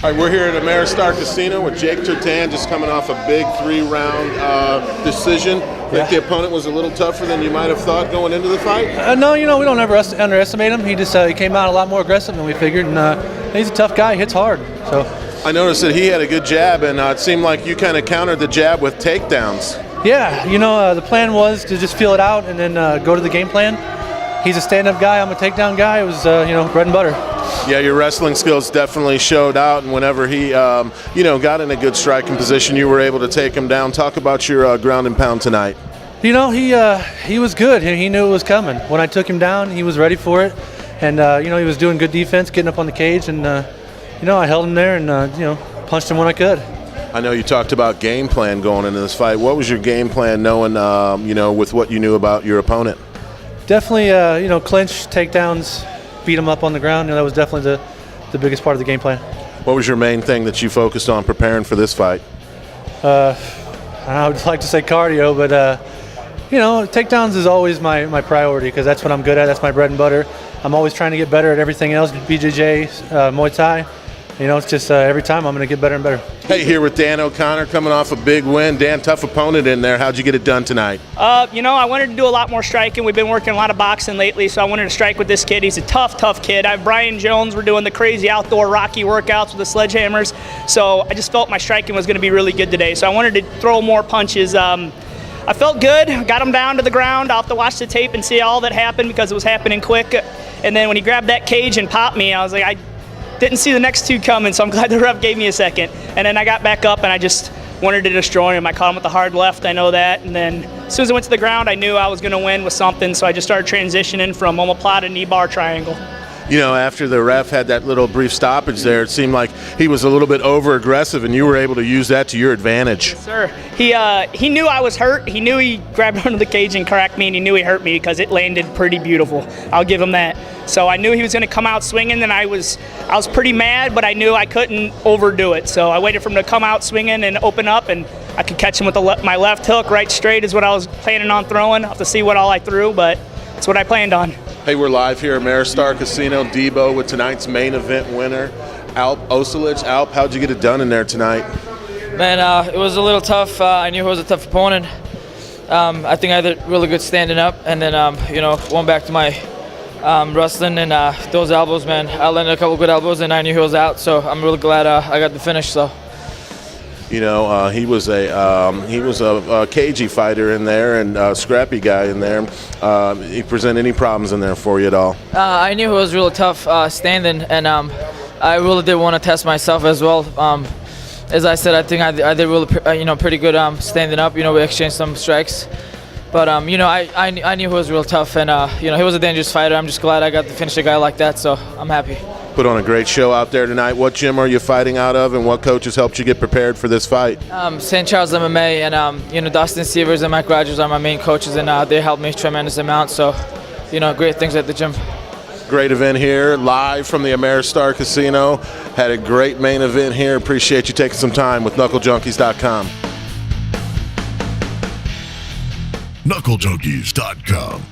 All right, we're here at Ameristar Casino with Jake Trtanj, just coming off a big 3-round decision. I think the opponent was a little tougher than you might have thought going into the fight? No, we don't ever underestimate him. He just he came out a lot more aggressive than we figured, and he's a tough guy. He hits hard. So I noticed that he had a good jab, and it seemed like you kind of countered the jab with takedowns. Yeah, the plan was to just feel it out and then go to the game plan. He's a stand-up guy. I'm a takedown guy. It was, bread and butter. Yeah, your wrestling skills definitely showed out, and whenever he, got in a good striking position, you were able to take him down. Talk about your ground and pound tonight. He was good. He knew it was coming. When I took him down, he was ready for it, and he was doing good defense, getting up on the cage, and I held him there and punched him when I could. I know you talked about game plan going into this fight. What was your game plan, knowing with what you knew about your opponent? Definitely, clinch, takedowns, beat him up on the ground. That was definitely the biggest part of the game plan. What was your main thing that you focused on preparing for this fight? I would like to say cardio, but takedowns is always my priority because that's what I'm good at. That's my bread and butter. I'm always trying to get better at everything else, BJJ, Muay Thai. It's just every time I'm going to get better and better. Hey, here with Dan O'Connor coming off a big win. Dan, tough opponent in there. How'd you get it done tonight? I wanted to do a lot more striking. We've been working a lot of boxing lately, so I wanted to strike with this kid. He's a tough kid. I have Brian Jones. We're doing the crazy outdoor Rocky workouts with the sledgehammers, so I just felt my striking was going to be really good today. So I wanted to throw more punches. I felt good. Got him down to the ground. I'll have to watch the tape and see all that happened because it was happening quick. And then when he grabbed that cage and popped me, I was like, I didn't see the next two coming, so I'm glad the ref gave me a second. And then I got back up and I just wanted to destroy him. I caught him with the hard left, I know that. And then as soon as I went to the ground, I knew I was going to win with something, so I just started transitioning from omoplata to knee bar triangle. After the ref had that little brief stoppage there, it seemed like he was a little bit over-aggressive, and you were able to use that to your advantage. Yes, sir. He knew I was hurt. He knew he grabbed onto the cage and cracked me, and he knew he hurt me because it landed pretty beautiful. I'll give him that. So I knew he was going to come out swinging, and I was pretty mad, but I knew I couldn't overdo it. So I waited for him to come out swinging and open up, and I could catch him with my left hook right straight is what I was planning on throwing. I'll have to see what all I threw, but that's what I planned on. Hey, we're live here at Ameristar Casino, Debo, with tonight's main event winner, Alp Ozkilic. Alp, how'd you get it done in there tonight? Man, it was a little tough. I knew he was a tough opponent. I think I did really good standing up, and then, went back to my wrestling and those elbows, man. I landed a couple good elbows, and I knew he was out, so I'm really glad I got the finish. So. He was a cagey fighter in there and a scrappy guy in there. He present any problems in there for you at all? I knew it was really tough standing, and I really did want to test myself as well. As I said, I think I did really pretty good standing up. We exchanged some strikes, but I knew he was real tough, and he was a dangerous fighter. I'm just glad I got to finish a guy like that, so I'm happy. Put on a great show out there tonight. What gym are you fighting out of, and what coaches helped you get prepared for this fight? St. Charles MMA, and Dustin Severs and Mike Rogers are my main coaches, and they helped me a tremendous amount. So, great things at the gym. Great event here, live from the Ameristar Casino. Had a great main event here. Appreciate you taking some time with knucklejunkies.com. knucklejunkies.com.